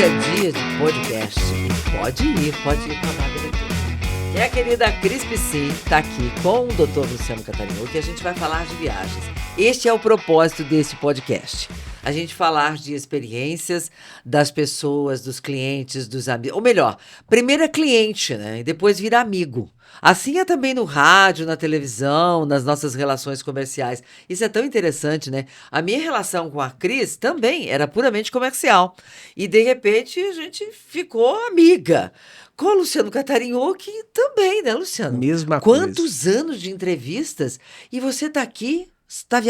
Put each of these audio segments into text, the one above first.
é dia de podcast. E pode ir com a Magda. E a querida Cris Piscin está aqui com o Dr. Luciano Catarinho, que a gente vai falar de viagens. Este é o propósito deste podcast. A gente falar de experiências das pessoas, dos clientes, dos amigos. Ou melhor, primeiro é cliente, né? E depois vira amigo. Assim é também no rádio, na televisão, nas nossas relações comerciais. Isso é tão interessante, né? A minha relação com a Cris também era puramente comercial. E, de repente, a gente ficou amiga. Com o Luciano Catarinho, que também, né, Luciano? Mesma coisa. Quantos anos de entrevistas? E você tá aqui...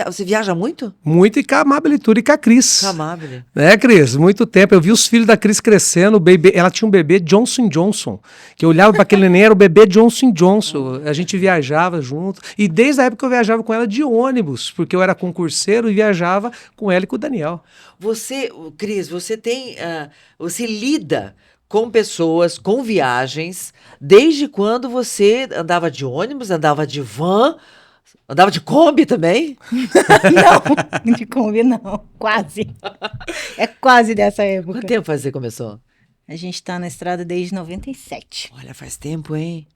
Você viaja muito? Muito, e com a Amabile Tour e com a Cris. Com a Amabile. Né, Cris? Muito tempo. Eu vi os filhos da Cris crescendo. O bebê, ela tinha um bebê Johnson & Johnson. Que eu olhava para aquele neném, era o bebê Johnson & Johnson. A gente viajava junto. E desde a época eu viajava com ela de ônibus, porque eu era concurseiro e viajava com ela e com o Daniel. Você, Cris, você tem... você lida com pessoas, com viagens, desde quando você andava de ônibus, andava de van... Andava de Kombi também? Não, de Kombi não, quase. É quase dessa época. Quanto tempo faz que você começou? A gente tá na estrada desde 97. Olha, faz tempo, hein?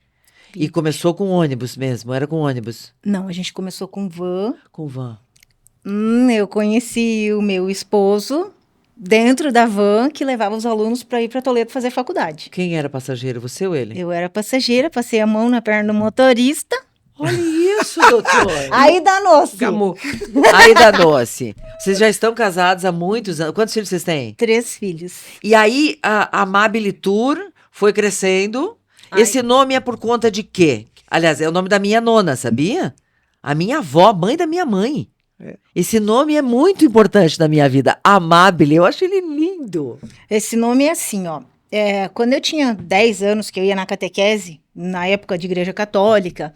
E começou com ônibus mesmo, era com ônibus? Não, a gente começou com van. Com van. Eu conheci o meu esposo dentro da van que levava os alunos para ir para Toledo fazer faculdade. Quem era passageiro, você ou ele? Eu era passageira, passei a mão na perna do motorista. Olha isso, doutor. Aí danou-se. Aí danou-se. Vocês já estão casados há muitos anos. Quantos filhos vocês têm? 3 filhos. E aí a Amabile Tour foi crescendo. Ai. Esse nome é por conta de quê? Aliás, é o nome da minha nona, sabia? A minha avó, mãe da minha mãe. É. Esse nome é muito importante na minha vida. Amabile, eu acho ele lindo. Esse nome é assim, ó. Quando eu tinha 10 anos, que eu ia na catequese, na época de igreja católica,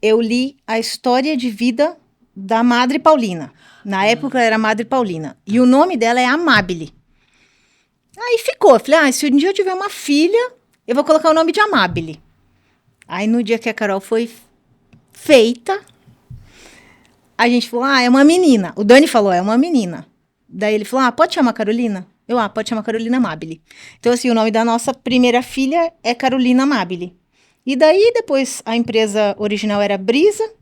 eu li a história de vida da Madre Paulina. Na época era Madre Paulina. E o nome dela é Amabile. Aí ficou. Eu falei, se um dia eu tiver uma filha, eu vou colocar o nome de Amabile. Aí no dia que a Carol foi feita, a gente falou, é uma menina. O Dani falou, é uma menina. Daí ele falou, pode chamar Carolina? Pode chamar Carolina Amabile. Então, assim, o nome da nossa primeira filha é Carolina Amabile. E daí, depois, a empresa original era Brisa,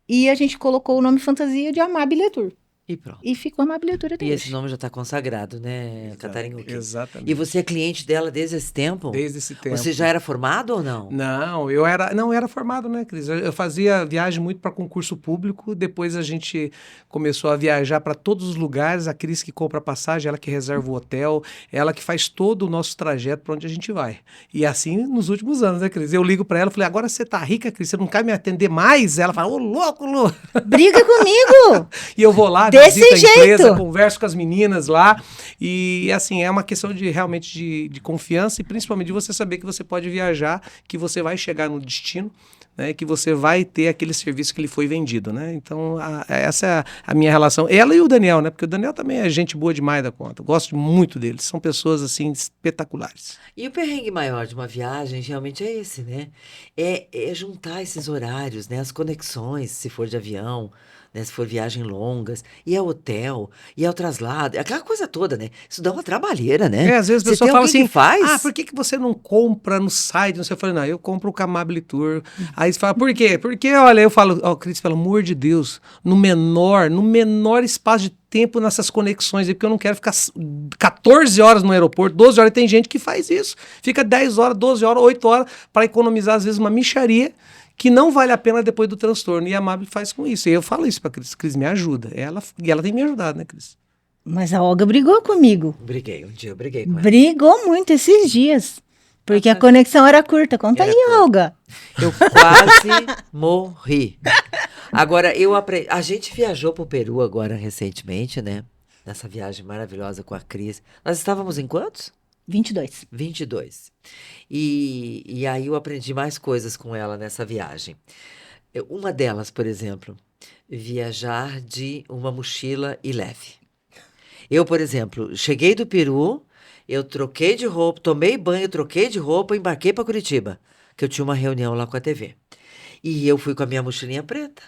e a gente colocou o nome fantasia de Amabile Tour. E pronto. E ficou Amabile Tour até hoje. E esse nome já está consagrado, né, Catarinho? Exatamente. E você é cliente dela desde esse tempo? Desde esse tempo. Você já era formado ou não? Não, eu era formado, né, Cris? Eu fazia viagem muito para concurso público, depois a gente começou a viajar para todos os lugares, a Cris que compra a passagem, ela que reserva o hotel, ela que faz todo o nosso trajeto para onde a gente vai. E assim nos últimos anos, né, Cris? Eu ligo para ela, falei, agora você tá rica, Cris, você não quer me atender mais? Ela fala, ô louco, Lu! Briga comigo! E eu vou lá, desse visito jeito. A empresa, converso com as meninas lá, e assim, é uma questão de realmente de confiança e principalmente de você saber que você pode viajar, que você vai chegar no destino, né, que você vai ter aquele serviço que lhe foi vendido, né? Então, essa é a minha relação. Ela e o Daniel, né? Porque o Daniel também é gente boa demais da conta. Eu gosto muito deles. São pessoas, assim, espetaculares. E o perrengue maior de uma viagem, realmente, é esse, né? É juntar esses horários, né? As conexões, se for de avião, né? Se for viagem longas, e é hotel, e é o traslado, é aquela coisa toda, né? Isso dá uma trabalheira, né? Às vezes a pessoa fala assim, que faz? por que você não compra no site? Não sei, eu falei, não, eu compro o Amabile Tour. Aí você fala, por quê? Porque, olha, eu falo, Cris, pelo amor de Deus, no menor espaço de tempo nessas conexões aí, porque eu não quero ficar 14 horas no aeroporto, 12 horas, e tem gente que faz isso. Fica 10 horas, 12 horas, 8 horas, para economizar, às vezes, uma mixaria que não vale a pena depois do transtorno. E a Amabile faz com isso. E eu falo isso pra Cris. Cris, me ajuda. E ela tem me ajudado, né, Cris? Mas a Olga brigou comigo. Um dia eu briguei com ela. Brigou muito esses dias. Porque a conexão era curta. Conta aí, Olga. Eu quase morri. Agora, a gente viajou pro Peru agora recentemente, né? Nessa viagem maravilhosa com a Cris. Nós estávamos em quantos? 22. 22. E aí eu aprendi mais coisas com ela nessa viagem. Uma delas, por exemplo, viajar de uma mochila e leve. Eu, por exemplo, cheguei do Peru, eu troquei de roupa, tomei banho, troquei de roupa, embarquei para Curitiba, que eu tinha uma reunião lá com a TV. E eu fui com a minha mochilinha preta,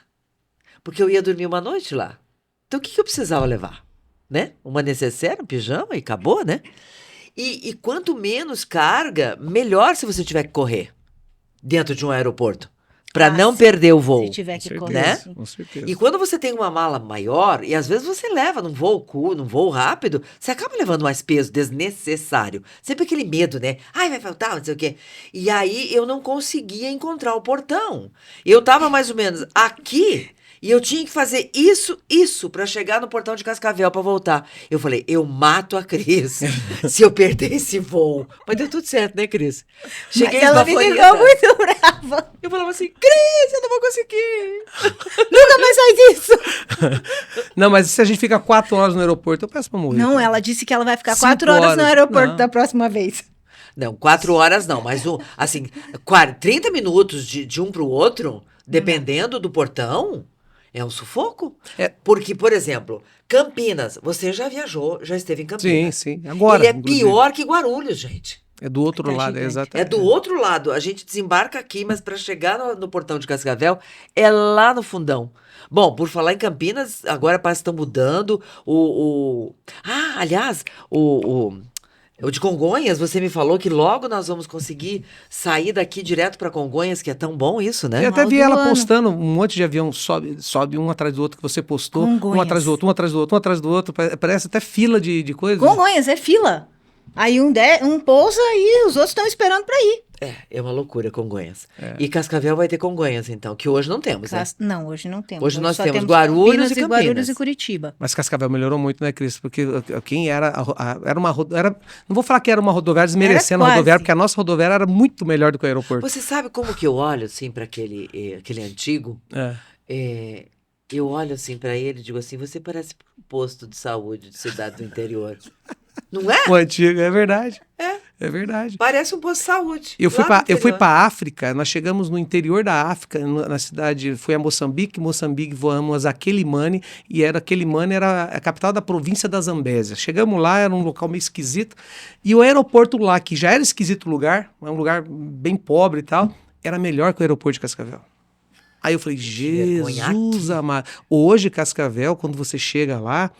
porque eu ia dormir uma noite lá. Então, o que eu precisava levar? Né? Uma necessaire, um pijama e acabou, né? E quanto menos carga, melhor se você tiver que correr dentro de um aeroporto. Para não sim. perder o voo. Se tiver que correr, né? sim. Com certeza. E quando você tem uma mala maior, e às vezes você leva num voo rápido, você acaba levando mais peso desnecessário. Sempre aquele medo, né? Ai, vai faltar, não sei o quê. E aí eu não conseguia encontrar o portão. Eu tava mais ou menos aqui e eu tinha que fazer isso para chegar no portão de Cascavel para voltar. Eu falei, eu mato a Cris se eu perder esse voo. Mas deu tudo certo, né, Cris? Cheguei Mas ela me esbaforida. ligou muito brava. Eu falava assim, Cris, eu não vou conseguir. Nunca mais faz isso. Não, mas se a gente fica 4 horas no aeroporto, eu peço pra morrer. Não, cara. ela disse que ela vai ficar 5 4 horas no horas. aeroporto Não. da próxima vez. Não, 4 horas não, mas assim, 30 minutos de um pro outro, dependendo do portão, é um sufoco. É. Porque, por exemplo, Campinas, você já viajou, já esteve em Sim, Campinas. sim. Agora, Ele é inclusive. pior que Guarulhos, gente. É do outro É lado, gigante. exatamente. É do outro lado. A gente desembarca aqui, mas para chegar no portão de Cascavel, é lá no fundão. Bom, por falar em Campinas, agora parece que estão mudando aliás, o de Congonhas, você me falou que logo nós vamos conseguir sair daqui direto para Congonhas, que é tão bom isso, né? Eu até Final vi do ela ano. postando um monte de avião, sobe um atrás do outro que você postou. Congonhas. Um atrás do outro, um atrás do outro, um atrás do outro. Parece até fila de coisas. Congonhas, é fila. Aí um pousa e os outros estão esperando para ir. É uma loucura Congonhas. E Cascavel vai ter Congonhas, então, que hoje não temos, né? Não, hoje não temos. Hoje nós só temos Guarulhos Campinas e Campinas. Guarulhos e Curitiba. Mas Cascavel melhorou muito, né, Cris? Porque quem era não vou falar que era uma rodoviária desmerecendo a quase. rodoviária, porque a nossa rodoviária era muito melhor do que o aeroporto. Você sabe como que eu olho, assim, para aquele antigo? Eu olho, assim, para ele e digo assim, você parece um posto de saúde de cidade do interior. Não é? O antigo, é verdade. É verdade. Parece um posto de saúde. Eu fui lá no para interior. a África, nós chegamos no interior da África, na cidade, fui a Moçambique, voamos a Quelimane, e Quelimane era a capital da província da Zambésia. Chegamos lá, era um local meio esquisito, e o aeroporto lá, que já era esquisito o lugar, é um lugar bem pobre e tal, era melhor que o aeroporto de Cascavel. Aí eu falei, Jesus amado. Hoje, Cascavel, quando você chega lá,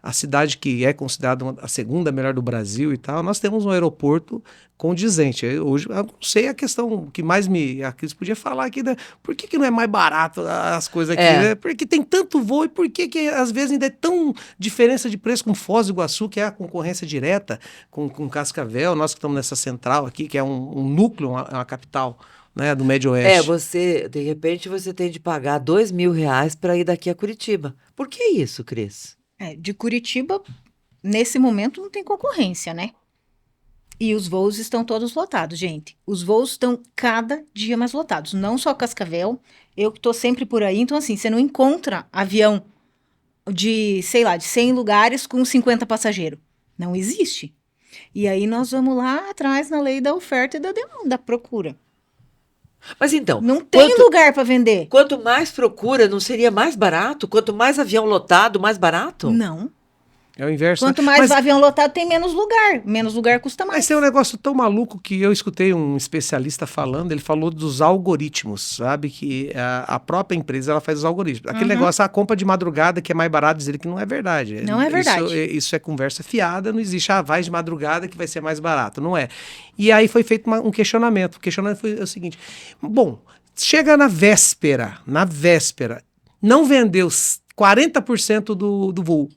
a cidade que é considerada a segunda melhor do Brasil e tal, nós temos um aeroporto condizente. Hoje, eu não sei a questão que mais a Cris podia falar aqui, né? Por que não é mais barato as coisas aqui? Né? Porque tem tanto voo e por que às vezes ainda é tão diferença de preço com Foz do Iguaçu, que é a concorrência direta com Cascavel, nós que estamos nessa central aqui, que é um núcleo, uma capital, né, do Médio Oeste. De repente, você tem de pagar R$2.000 para ir daqui a Curitiba. Por que isso, Cris? De Curitiba, nesse momento, não tem concorrência, né? E os voos estão todos lotados, gente. Os voos estão cada dia mais lotados. Não só Cascavel, eu que estou sempre por aí. Então, assim, você não encontra avião de 100 lugares com 50 passageiros. Não existe. E aí nós vamos lá atrás na lei da oferta e da demanda, da procura. Mas então, Não tem lugar para vender. Quanto mais procura, não seria mais barato? Quanto mais avião lotado, mais barato? Não. É o inverso. Quanto né? mais avião lotado, tem menos lugar. Menos lugar custa mais. Mas tem um negócio tão maluco que eu escutei um especialista falando, ele falou dos algoritmos, sabe? Que a própria empresa, ela faz os algoritmos. Aquele negócio, a compra de madrugada que é mais barato, dizer que não é verdade. Não é verdade. Isso é conversa fiada, não existe, vai de madrugada que vai ser mais barato, não é. E aí foi feito um questionamento. O questionamento foi o seguinte, bom, chega na véspera, não vendeu 40% do voo.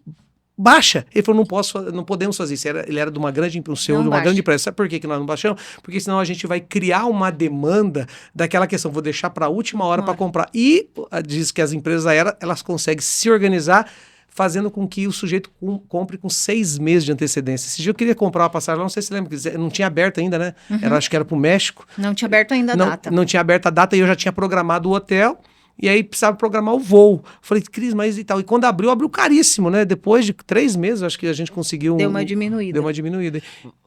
Baixa. Ele falou, não podemos fazer isso. Ele era de uma grande empresa, grande empresa. Sabe por que nós não baixamos? Porque senão a gente vai criar uma demanda daquela questão, vou deixar para a última hora para comprar. E diz que as empresas aéreas, elas conseguem se organizar fazendo com que o sujeito compre com 6 meses de antecedência. Esse dia eu queria comprar uma passagem lá, não sei se você lembra, não tinha aberto ainda, né? Acho que era para o México. Não tinha aberto ainda a data. Não tinha aberto a data e eu já tinha programado o hotel. E aí precisava programar o voo. Falei, Cris, mas e tal? E quando abriu caríssimo, né? Depois de 3 meses, acho que a gente conseguiu... Deu uma diminuída.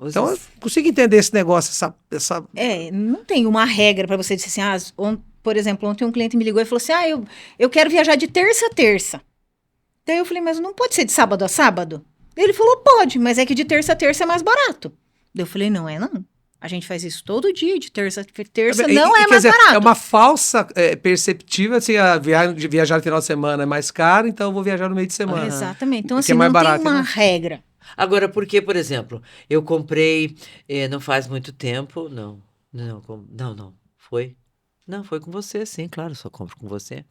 Então, eu consigo entender esse negócio, essa... não tem uma regra para você dizer assim, por exemplo, ontem um cliente me ligou e falou assim, eu quero viajar de terça a terça. Daí eu falei, mas não pode ser de sábado a sábado? Ele falou, pode, mas é que de terça a terça é mais barato. Daí eu falei, não. A gente faz isso todo dia, de terça a terça, não é mais barato. É uma falsa perceptiva, assim, viajar no final de semana é mais caro, então eu vou viajar no meio de semana. Exatamente. Então, assim, é mais não barato, tem uma né? regra. Agora, porque, por exemplo, eu comprei, não faz muito tempo, não, foi. Não, foi com você, sim, claro, só compro com você.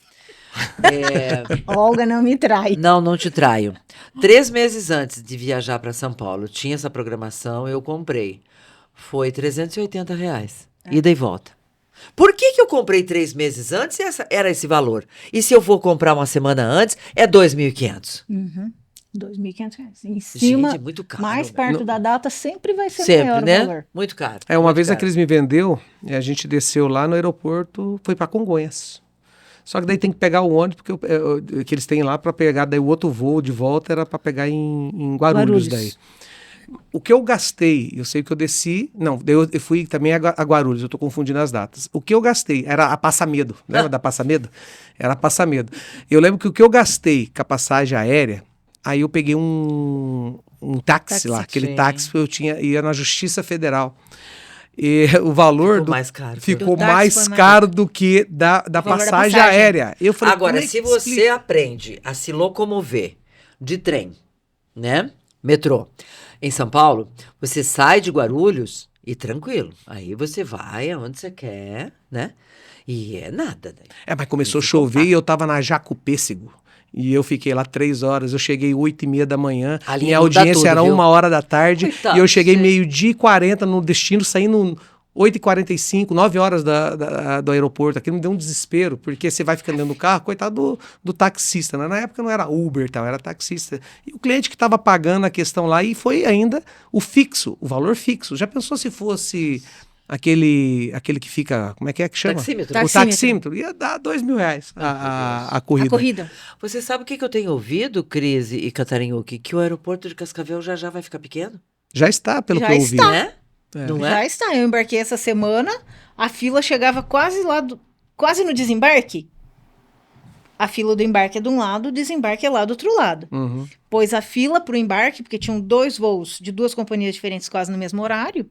Olga não me trai. Não te traio. 3 meses antes de viajar para São Paulo, tinha essa programação, eu comprei. Foi R$ 380, ida e volta. Por que eu comprei 3 meses antes e era esse valor? E se eu for comprar uma semana antes, é 2.500. R$ 2.500. Em cima, Gente, é muito caro. mais né? perto da data, sempre vai ser Sempre, maior o né? valor. Muito caro. Uma muito vez a caro. Cris me vendeu, e a gente desceu lá no aeroporto, foi para Congonhas. Só que daí tem que pegar o ônibus que eles têm lá para pegar, daí o outro voo de volta era para pegar em Guarulhos daí. O que eu gastei, eu sei que eu desci, não, daí eu fui também a Guarulhos, eu tô confundindo as datas. O que eu gastei era a Passamedo, lembra da Passamedo? Era a Passamedo. Eu lembro que o que eu gastei com a passagem aérea, aí eu peguei um táxi lá, aquele sim. táxi que ia na Justiça Federal. E o valor Ficou mais caro. ficou Do táxi mais foi mais caro do que da valor da passagem passagem. aérea. Eu falei, Agora, como é se que você explica? aprende a se locomover de trem, né? Metrô, em São Paulo, você sai de Guarulhos e tranquilo. Aí você vai aonde você quer, né? E é nada. Daí. Mas começou a ficou chover e eu tava na Jacupêssego. E eu fiquei lá 3 horas, eu cheguei 8h30 da manhã, Ali minha muda audiência tudo, era viu? 1h da tarde, Coitado, e eu cheguei você. 12h40 no destino, saindo 8h45, 9 horas do aeroporto. Aquilo me deu um desespero, porque você vai ficando dentro do carro, coitado do taxista, né? Na época não era Uber e tal, era taxista. E o cliente que estava pagando a questão lá, e foi ainda o fixo, o valor fixo. Já pensou se fosse aquele que fica, como é que chama? Taxímetro. O taxímetro. Ia dar R$2.000 a corrida. A corrida. Você sabe o que eu tenho ouvido, Cris e Catarinhuque? Que o aeroporto de Cascavel já vai ficar pequeno? Já está, pelo Já que eu ouvi. está. Né? É. Não Já é? está. Eu embarquei essa semana, a fila chegava quase no desembarque. A fila do embarque é de um lado, o desembarque é lá do outro lado. Uhum. Pois a fila para o embarque, porque tinham 2 voos de 2 companhias diferentes quase no mesmo horário,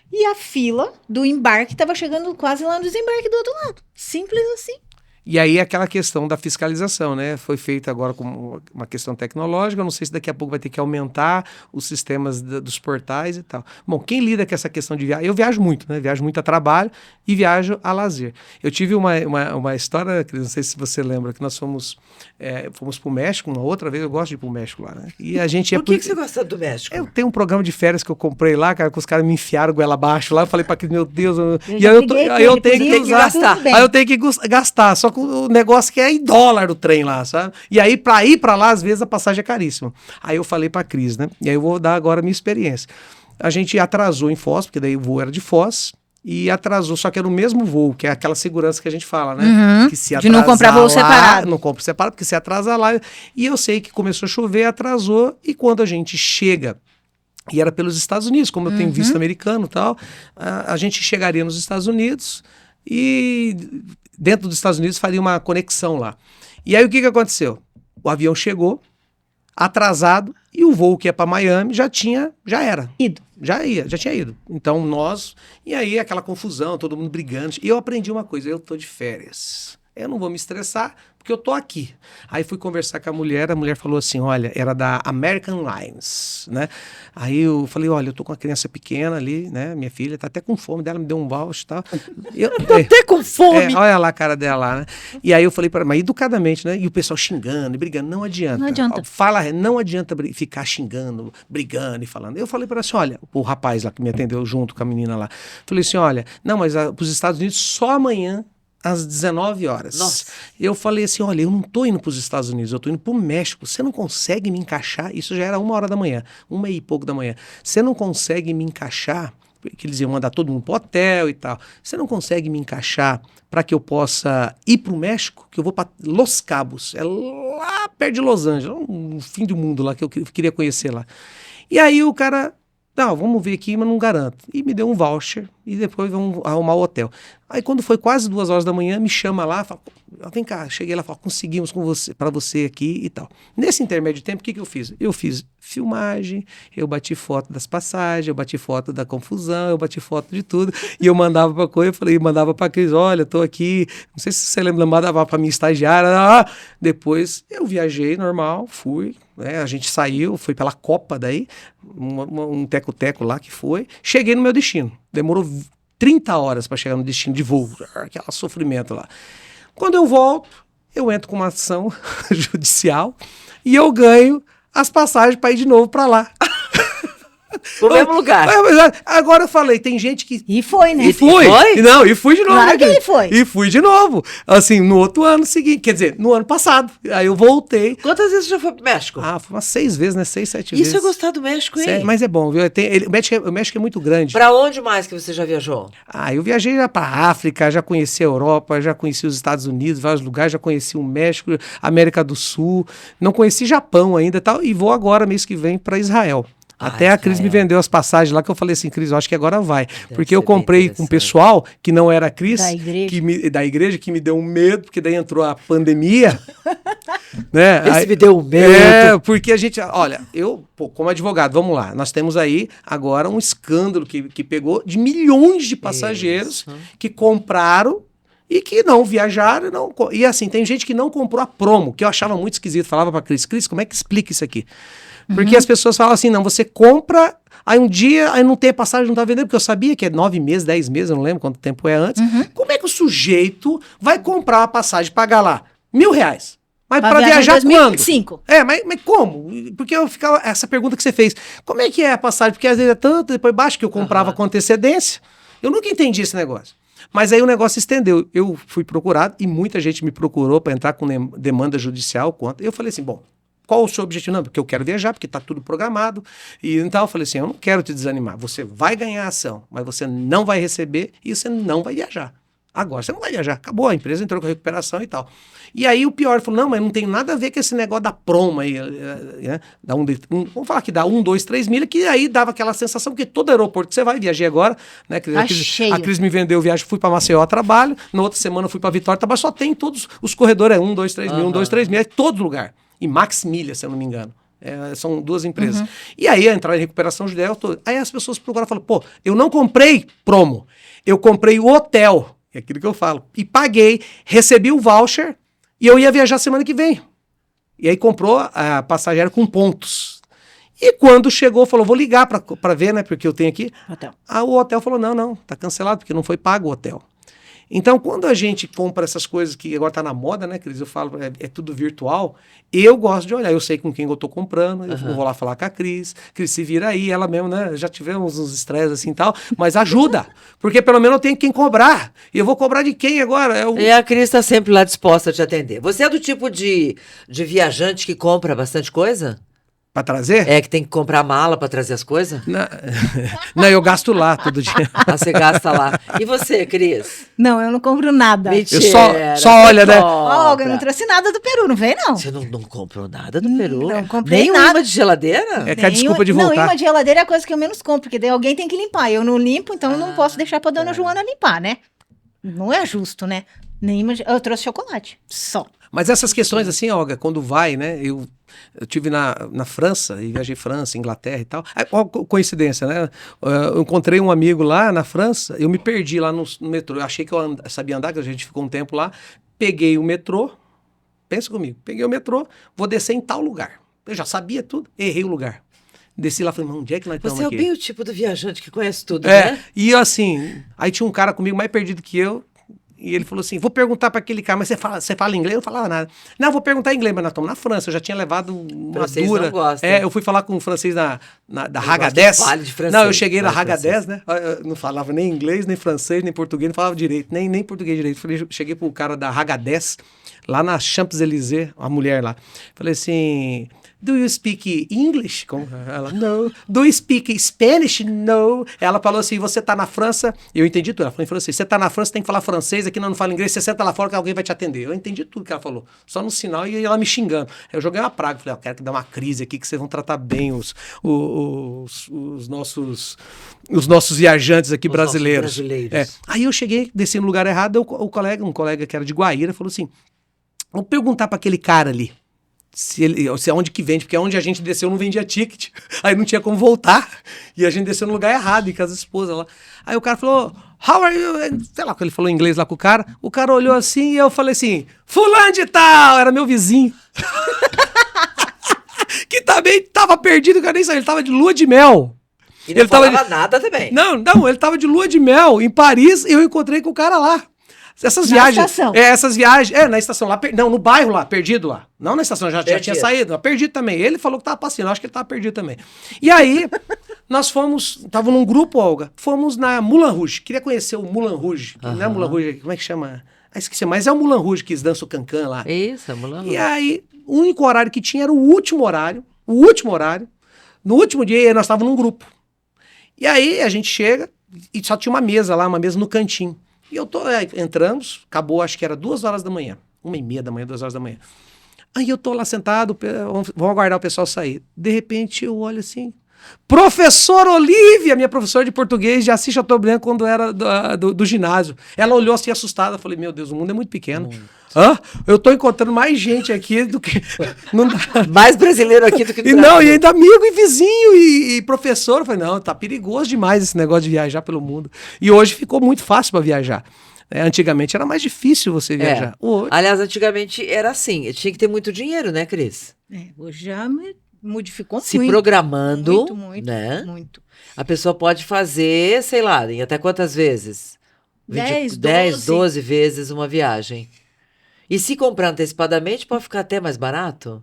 e a fila do embarque estava chegando quase lá no desembarque do outro lado. Simples assim. E aí aquela questão da fiscalização, né? Foi feita agora como uma questão tecnológica, eu não sei se daqui a pouco vai ter que aumentar os sistemas dos portais e tal. Bom, quem lida com essa questão de viagem? Eu viajo muito, né? Viajo muito a trabalho e viajo a lazer. Eu tive uma história, não sei se você lembra, que nós fomos para o México uma outra vez, eu gosto de ir para o México lá, né? E a gente Por que você gosta do México? Eu tenho um programa de férias que eu comprei lá, cara, que os caras me enfiaram goela abaixo lá. Eu falei pra que, meu Deus. Eu E já aí briguei com aí eu ele tenho por que isso, gastar. tudo bem. Aí eu tenho que gastar. Só que o negócio que é em dólar o trem lá, sabe? E aí, pra ir pra lá, às vezes a passagem é caríssima. Aí eu falei pra Cris, né? E aí eu vou dar agora a minha experiência. A gente atrasou em Foz, porque daí o voo era de Foz. E atrasou, só que era o mesmo voo, que é aquela segurança que a gente fala, né? Uhum. Que se De não comprar voo atrasar lá, separado. não compra separado, porque se atrasa lá. E eu sei que começou a chover, atrasou, e quando a gente chega, e era pelos Estados Unidos, como eu tenho visto americano e tal, a gente chegaria nos Estados Unidos e dentro dos Estados Unidos faria uma conexão lá. E aí o que aconteceu? O avião chegou, atrasado, e o voo que ia para Miami já era. Já tinha ido. Então e aí aquela confusão, todo mundo brigando. E eu aprendi uma coisa, eu tô de férias. Eu não vou me estressar, porque eu tô aqui. Aí fui conversar com a mulher falou assim, olha, era da American Airlines, né? Aí eu falei, olha, eu tô com uma criança pequena ali, né? Minha filha tá até com fome dela, me deu um voucher e tal. Tô até com fome. Olha lá a cara dela lá, né? E aí eu falei para ela, mas educadamente, né? E o pessoal xingando e brigando, não adianta. Não adianta. Não adianta ficar xingando, brigando e falando. Eu falei para ela assim, olha, o rapaz lá que me atendeu junto com a menina lá, falei assim, olha, não, mas pros Estados Unidos só amanhã às 19 horas. Nossa. Eu falei assim, olha, eu não tô indo para os Estados Unidos, eu tô indo para o México. Você não consegue me encaixar? Isso já era 1h da manhã, 1h e pouco da manhã. Você não consegue me encaixar? Porque eles iam mandar todo mundo pro hotel e tal. Você não consegue me encaixar para que eu possa ir para o México? Que eu vou para Los Cabos, é lá perto de Los Angeles, um fim do mundo lá que eu queria conhecer lá. E aí o cara... Não, vamos ver aqui, mas não garanto. E me deu um voucher e depois vamos arrumar o hotel. Aí quando foi quase 2 horas da manhã, me chama lá, fala, vem cá, cheguei lá, fala, conseguimos com você, para você aqui e tal. Nesse intermédio de tempo, o que eu fiz? Eu fiz filmagem, eu bati foto das passagens, eu bati foto da confusão, eu bati foto de tudo, e eu mandava pra Coisa, eu falei, mandava pra Cris, olha, tô aqui, não sei se você lembra, mandava pra minha estagiária, depois eu viajei normal, fui, né, a gente saiu, foi pela Copa daí, um teco-teco lá que foi, cheguei no meu destino, demorou 30 horas para chegar no destino de voo, aquele sofrimento lá. Quando eu volto, eu entro com uma ação judicial e eu ganho as passagens para ir de novo para lá. No mesmo lugar. Agora eu falei, tem gente que... E foi, né? E fui. Não, e fui de novo. Claro né, que ele foi. E fui de novo. Assim, no outro ano seguinte. Quer dizer, no ano passado. Aí eu voltei. Quantas vezes você já foi pro México? Foi umas 6 vezes, né? 6, 7 vezes. Isso é gostar do México, hein? Mas é bom, viu? O México é muito grande. Pra onde mais que você já viajou? Eu viajei já pra África, já conheci a Europa, já conheci os Estados Unidos, vários lugares, já conheci o México, América do Sul. Não conheci Japão ainda e tal. E vou agora, mês que vem, pra Israel. Até a Cris me vendeu as passagens lá, que eu falei assim, Cris, eu acho que agora vai. Porque eu comprei com um pessoal que não era Cris, da igreja, que me deu um medo, porque daí entrou a pandemia. Né? Esse me deu um medo. Porque a gente, olha, como advogado, vamos lá, nós temos aí agora um escândalo que pegou de milhões de passageiros que compraram e que não viajaram. E assim, tem gente que não comprou a promo, que eu achava muito esquisito. Falava pra Cris, como é que explica isso aqui? Porque as pessoas falam assim, não, você compra, aí um dia, aí não tem a passagem, não tá vendendo, porque eu sabia que é 9 meses, 10 meses, eu não lembro quanto tempo é antes. Como é que o sujeito vai comprar a passagem, pagar lá R$1.000? Mas para viajar 2025. quando? Mas como? Porque eu ficava, essa pergunta que você fez, como é que é a passagem? Porque às vezes é tanto, depois baixo, que eu comprava com antecedência. Eu nunca entendi esse negócio. Mas aí o negócio se estendeu. Eu fui procurado e muita gente me procurou para entrar com demanda judicial. Eu falei assim, bom, qual o seu objetivo? Não, porque eu quero viajar, porque está tudo programado. E então eu falei assim, eu não quero te desanimar. Você vai ganhar a ação, mas você não vai receber e você não vai viajar. Agora você não vai viajar. Acabou, a empresa entrou com a recuperação e tal. E aí o pior, ele falou, não, mas não tem nada a ver com esse negócio da promo aí. Né? Vamos falar que dá 1, 2, 3 milha, que aí dava aquela sensação, porque todo aeroporto que você vai, viajei agora, né? A Cris me vendeu viagem, fui para Maceió a trabalho, na outra semana fui para Vitória, trabalho, só tem todos os corredores, 1, 2, 3 mil, 1, 2, 3 mil, é todo lugar. E Max Milha, se eu não me engano. São 2 empresas. E aí, entrar em recuperação judicial, aí as pessoas procuram e falam, pô, eu não comprei promo, eu comprei o hotel, é aquilo que eu falo, e paguei, recebi o voucher, e eu ia viajar semana que vem. E aí comprou a passageira com pontos. E quando chegou, falou, vou ligar para ver, né, porque eu tenho aqui. O hotel falou, não, tá cancelado, porque não foi pago o hotel. Então, quando a gente compra essas coisas que agora tá na moda, né, Cris? Eu falo, é tudo virtual. Eu gosto de olhar, eu sei com quem eu tô comprando, eu vou lá falar com a Cris se vira aí, ela mesmo, né? Já tivemos uns estresses assim e tal, mas ajuda, porque pelo menos eu tenho quem cobrar. E eu vou cobrar de quem agora? E a Cris está sempre lá disposta a te atender. Você é do tipo de viajante que compra bastante coisa? Pra trazer? Que tem que comprar mala pra trazer as coisas? Não, eu gasto lá todo dia. Você gasta lá. E você, Cris? Não, eu não compro nada. Mentira, eu só olha, né? Olga, eu não trouxe nada do Peru, não vem não. Você não comprou nada do Peru? Não comprei nem nada. imã de geladeira? É que a desculpa de voltar. Não, imã de geladeira é a coisa que eu menos compro, porque daí alguém tem que limpar. Eu não limpo, então eu não posso deixar pra dona Joana limpar, né? Não é justo, né? Nem imã eu trouxe chocolate, só. Mas essas questões assim, Olga, quando vai, né? Eu tive na França, e viajei França, Inglaterra e tal. Coincidência, né? Eu encontrei um amigo lá na França, eu me perdi lá no metrô. Eu achei que eu sabia andar, que a gente ficou um tempo lá. Peguei o metrô, pensa comigo, peguei o metrô, vou descer em tal lugar. Eu já sabia tudo, errei o lugar. Desci lá e falei, onde é que nós estamos aqui? Você é bem o tipo do viajante que conhece tudo, né? E assim, aí tinha um cara comigo mais perdido que eu, e ele falou assim, vou perguntar para aquele cara, mas você fala inglês? Eu não falava nada. Não, vou perguntar inglês, mas nós estamos na França, eu já tinha levado uma francês dura. Não gosta. Eu fui falar com um francês da Hagadés. Não, eu cheguei na Hagadés, né? Eu não falava nem inglês, nem francês, nem português, não falava direito, nem português direito. Cheguei pro cara da Hagadés, lá na Champs-Élysées, a mulher lá. Falei assim, do you speak English? Ela, no. Do you speak Spanish? No. Ela falou assim, você tá na França, eu entendi tudo, ela falou em francês, você tá na França, tem que falar francês, aqui não fala inglês, você senta lá fora que alguém vai te atender. Eu entendi tudo que ela falou, só no sinal e ela me xingando. Eu joguei uma praga, falei, eu quero que dê uma crise aqui, que vocês vão tratar bem os nossos viajantes aqui brasileiros. Aí eu cheguei, desci no lugar errado, um colega que era de Guaíra, falou assim, vou perguntar para aquele cara ali, se é onde que vende, porque onde a gente desceu não vendia ticket, aí não tinha como voltar, e a gente desceu no lugar errado, em casa da esposa lá. Aí o cara falou, how are you? Sei lá, ele falou em inglês lá com o cara olhou assim, e eu falei assim, fulano de tal, era meu vizinho. Que também tava perdido, cara, nem sabia, ele tava de lua de mel. E não falava nada também. Não, ele tava de lua de mel em Paris, e eu encontrei com o cara lá. Essas viagens. Essas viagens. Na estação lá. Não, no bairro lá, perdido lá. Não na estação, já tinha saído. Perdido também. Ele falou que tava passeando, acho que ele tava perdido também. E aí, nós fomos. Tava num grupo, Olga. Fomos na Moulin Rouge. Queria conhecer o Moulin Rouge. Não é Moulin Rouge, como é que chama? Esqueci, mas é o Moulin Rouge que eles dançam o cancan lá. Isso, é o Moulin Rouge. E aí, o único horário que tinha era o último horário. O último horário. No último dia, nós estávamos num grupo. E aí, a gente chega e só tinha uma mesa lá, uma mesa no cantinho. E entramos, acabou, acho que era 2 horas da manhã. 1h30 da manhã, 2 horas da manhã. Aí eu tô lá sentado, vamos aguardar o pessoal sair. De repente eu olho assim, professora Olívia, minha professora de português de Assis Chateaubriand, quando era do ginásio. Ela olhou assim assustada, eu falei, meu Deus, o mundo é muito pequeno. Eu tô encontrando mais gente aqui do que... Não dá. Mais brasileiro aqui do que no Brasil. Não, e ainda amigo e vizinho e professor. Eu falei, não, tá perigoso demais esse negócio de viajar pelo mundo. E hoje ficou muito fácil para viajar. Antigamente era mais difícil você viajar. Hoje... Aliás, antigamente era assim, tinha que ter muito dinheiro, né, Cris? Hoje já modificou muito. Se programando, muito, né? Muito. A pessoa pode fazer, sei lá, em até quantas vezes? 10, 12 vezes uma viagem. E se comprar antecipadamente, pode ficar até mais barato?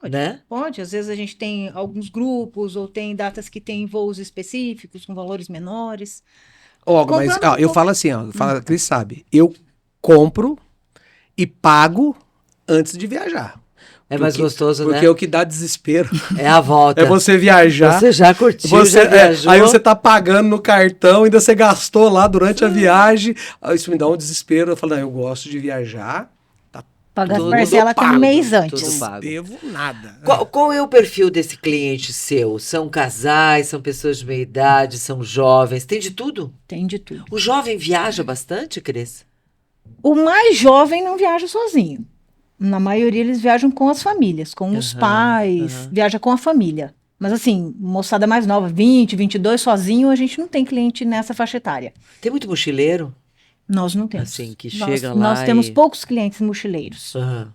Né? Pode, às vezes a gente tem alguns grupos ou tem datas que tem voos específicos com valores menores. Mas eu falo assim, a Cris sabe, eu compro e pago antes de viajar. É mais gostoso, né? Porque o que dá desespero é a volta. É você viajar. Você já curtiu, já viajou. Aí você tá pagando no cartão, ainda você gastou lá durante a viagem. Isso me dá um desespero. Eu falo, eu gosto de viajar. Pagar as parcelas até um mês antes. Não devo nada. Qual é o perfil desse cliente seu? São casais, são pessoas de meia idade, são jovens? Tem de tudo? Tem de tudo. O jovem viaja bastante, Cris? O mais jovem não viaja sozinho. Na maioria eles viajam com as famílias, com os pais, viaja com a família. Mas assim, moçada mais nova, 20, 22, sozinho, a gente não tem cliente nessa faixa etária. Tem muito mochileiro? Nós não temos. Assim, que chega lá Nós temos poucos clientes mochileiros. Uhum.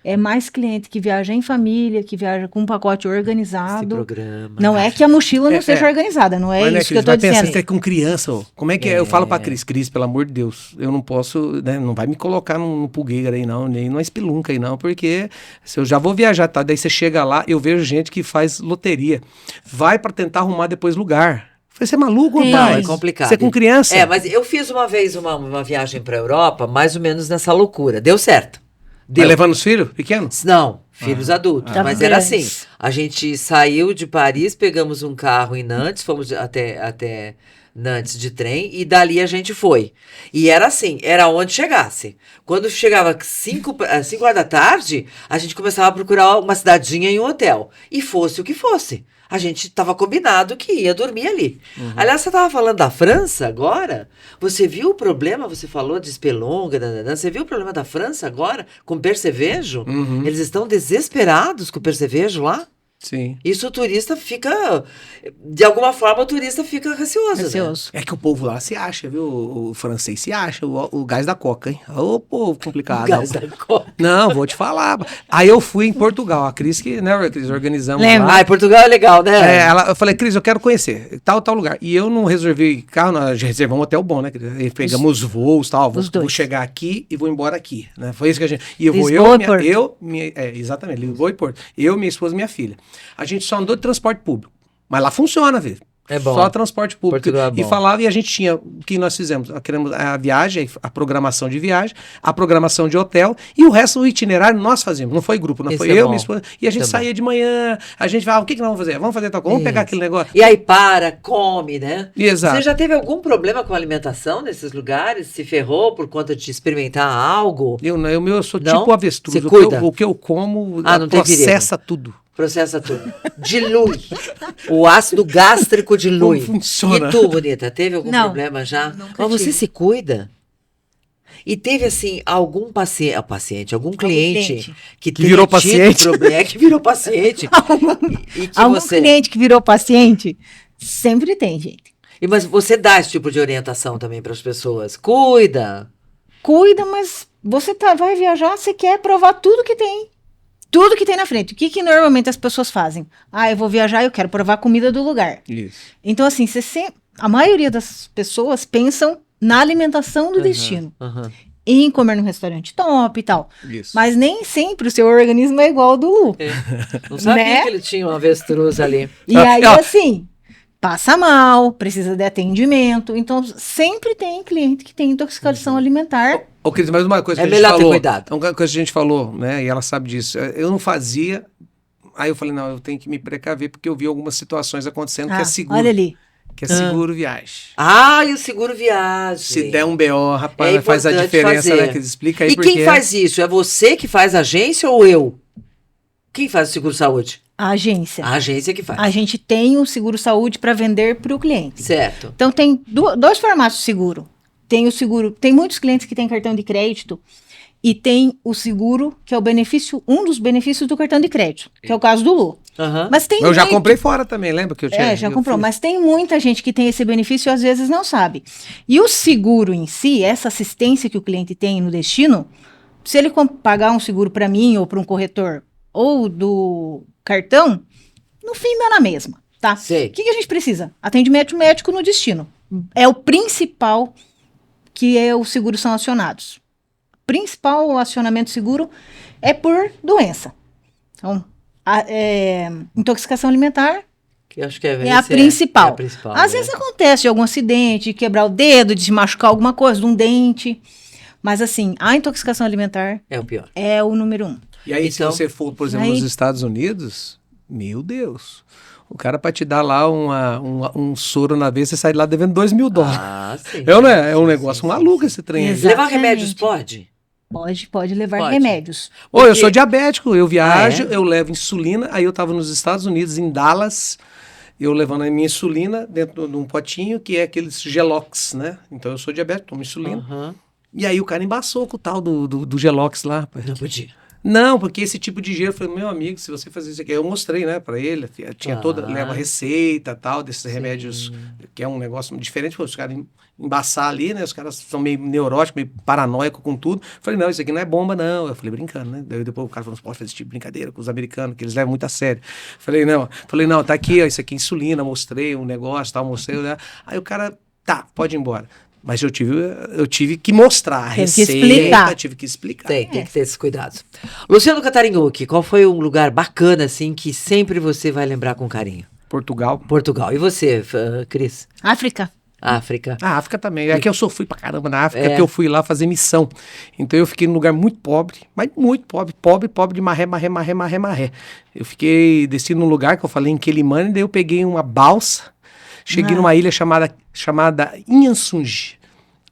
É mais cliente que viaja em família, que viaja com um pacote organizado. Esse programa. Não é que a mochila não seja organizada, não é isso que eu estou dizendo. Pensando que é com criança, como é que é? Eu falo pra Cris, pelo amor de Deus, eu não posso, né, não vai me colocar no pulgueira aí não, nem numa espelunca aí não, porque se eu já vou viajar, tá? Daí você chega lá, eu vejo gente que faz loteria, vai pra tentar arrumar depois lugar. Você é maluco, rapaz? Não, é complicado. Você é com criança? Mas eu fiz uma vez uma viagem pra Europa, mais ou menos nessa loucura. Deu certo. Vai levando os filhos pequenos? Não, filhos adultos. Mas era assim, a gente saiu de Paris, pegamos um carro em Nantes, fomos até Nantes de trem, e dali a gente foi. E era assim, era onde chegasse. Quando chegava 5 horas da tarde, a gente começava a procurar uma cidadinha e um hotel. E fosse o que fosse. A gente estava combinado que ia dormir ali. Aliás, você estava falando da França agora? Você viu o problema? Você falou de Espelonga, você viu o problema da França agora com o percevejo? Eles estão desesperados com o percevejo lá? Sim. Isso o turista fica... De alguma forma o turista fica receoso. Né? É que o povo lá se acha, viu? O francês se acha, o gás da coca, hein? Ô, povo complicado. O gás da coca. Não, vou te falar. Aí eu fui em Portugal, a Cris, né, Cris, organizamos lá. Portugal é legal, né? Eu falei, Cris, eu quero conhecer tal lugar. E eu não reservei carro, nós reservamos um hotel bom, né, Cris? E pegamos os voos e tal, vou chegar aqui e vou embora aqui, né? Foi isso que a gente... E eu vou, exatamente, Lisboa e Porto. Eu, minha esposa e minha filha. A gente só andou de transporte público. Mas lá funciona, velho. É bom. Só transporte público. Portugal é bom. E falava, e a gente tinha, o que nós fizemos? Nós queremos a viagem, a programação de viagem, a programação de hotel, e o resto do itinerário nós fazíamos. Não foi grupo, não Isso foi é eu, bom. minha esposa. E a gente Isso é saía de manhã, a gente falava, o que nós vamos fazer? Vamos fazer tal coisa, vamos pegar Isso. aquele negócio. E aí come, né? Exato. Você já teve algum problema com a alimentação nesses lugares? Se ferrou por conta de experimentar algo? Eu sou Não? tipo avestruz. Você cuida? O que eu como Não tem processa tudo. Processa tudo. Dilui. O ácido gástrico dilui. Como funciona? E tu, bonita, teve algum Não, problema já? nunca Mas você tive. se cuida? E teve, assim, algum algum cliente que tenha virou tido paciente? problema, que virou paciente. e que Algum você... cliente que virou paciente? Sempre tem, gente. Mas você dá esse tipo de orientação também para as pessoas? Cuida. Cuida, mas você vai viajar, você quer provar tudo que tem. Tudo que tem na frente. O que normalmente as pessoas fazem? Eu vou viajar e eu quero provar a comida do lugar. Isso. Então, assim, a maioria das pessoas pensam na alimentação do destino. Aham. Em comer num restaurante top e tal. Isso. Mas nem sempre o seu organismo é igual ao do Lu. Não sabia Né? que ele tinha um avestruz ali. E aí, assim, passa mal, precisa de atendimento. Então, sempre tem cliente que tem intoxicação alimentar. Ô, Cris, mais uma coisa É que a gente melhor ter falou. cuidado. Uma coisa que a gente falou, né? E ela sabe disso. Eu não fazia. Aí eu falei, não, eu tenho que me precaver, porque eu vi algumas situações acontecendo que é seguro. Olha ali. Que é seguro viagem. E o seguro viagem. Se der um BO, rapaz, É faz a importante diferença, fazer. né? Que explica aí E porque quem faz isso? É você que faz a agência ou eu? Quem faz o seguro-saúde? A agência. A agência que faz. A gente tem o seguro-saúde para vender para o cliente. Certo. Então, tem dois formatos de seguro. Tem o seguro, tem muitos clientes que têm cartão de crédito e tem o seguro, que é um dos benefícios do cartão de crédito, que é o caso do Lu. Aham. Mas tem Eu já comprei fora também, lembra que eu tinha? já eu comprou, fiz. mas tem muita gente que tem esse benefício e às vezes não sabe. E o seguro em si, essa assistência que o cliente tem no destino, se ele pagar um seguro para mim ou para um corretor ou do cartão, no fim dá na mesma, tá? Sei. O que a gente precisa? Atendimento médico no destino. É o principal que é os seguros são acionados. Principal acionamento seguro é por doença. Então, intoxicação alimentar Que eu acho que é a principal. É a principal. Às vezes acontece algum acidente, de quebrar o dedo, de se machucar alguma coisa, de um dente. Mas assim, a intoxicação alimentar É o pior. é o número 1. E aí, Então, se você for, por exemplo, aí- nos Estados Unidos, meu Deus. O cara, pra te dar lá um soro na vez, você sai de lá devendo $2.000. Sim. É um negócio sim, maluco sim. esse trem aí. Exato. Levar Exatamente. remédios pode? Pode levar Pode. remédios. Ô, eu Porque- sou diabético, eu viajo, Ah, é? eu levo insulina, aí eu tava nos Estados Unidos, em Dallas, eu levando a minha insulina dentro de um potinho, que é aqueles Gelox, né? Então eu sou diabético, tomo insulina. Aham. E aí o cara embaçou com o tal do Gelox lá, rapaz. Não podia. Não, porque esse tipo de gelo, eu falei, meu amigo, se você fazer isso aqui, eu mostrei, né, pra ele, tinha Claro. leva receita, tal, desses remédios, que é um negócio diferente, pô, os caras embaçar ali, né, os caras são meio neuróticos, meio paranoicos com tudo. Eu falei, não, isso aqui não é bomba, não. Eu falei, brincando, né, daí depois o cara falou, não pode fazer esse tipo de brincadeira com os americanos, que eles levam muito a sério. Falei, não, tá aqui, ó, isso aqui é insulina, mostrei um negócio, tal, mostrei, né? Aí o cara, tá, pode ir embora. Mas eu tive que mostrar a Teve que receita, explicar. tive que explicar. Tem que ter esses cuidados. Luciano Catarinhucchi, qual foi um lugar bacana, assim, que sempre você vai lembrar com carinho? Portugal. Portugal. E você, Cris? África. África. A África também. É que eu sofri pra caramba na África, É. porque eu fui lá fazer missão. Então eu fiquei num lugar muito pobre, mas muito pobre, pobre de maré. Eu desci num lugar que eu falei em Quelimane, daí eu peguei uma balsa, cheguei numa ilha chamada Inhansung,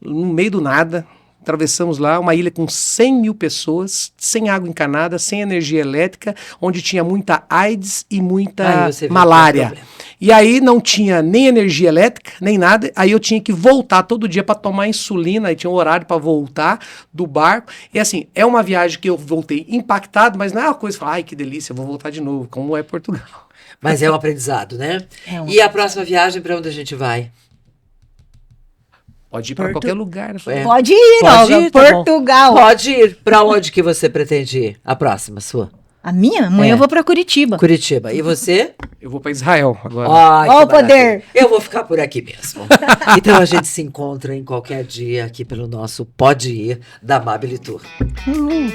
no meio do nada. Atravessamos lá uma ilha com 100 mil pessoas, sem água encanada, sem energia elétrica, onde tinha muita AIDS e muita Aí você vê que malária. é problema. E aí não tinha nem energia elétrica, nem nada. Aí eu tinha que voltar todo dia para tomar insulina. Aí tinha um horário para voltar do barco. E assim, é uma viagem que eu voltei impactado, mas não é uma coisa que fala, ai que delícia, eu vou voltar de novo, como é Portugal. Mas é um aprendizado, né? É um E a próxima viagem, para onde a gente vai? Pode ir para qualquer lugar. É. Pode ir, Pode Olga. ir, tá bom. Portugal. Pode ir. Para onde que você pretende ir? A próxima, sua? A minha? Amanhã É. eu vou para Curitiba. Curitiba. E você? Eu vou para Israel agora. Ai, Ó que o poder. maravilha. Eu vou ficar por aqui mesmo. Então a gente se encontra em qualquer dia aqui pelo nosso Pode Ir da Mabili Tour. Uhul.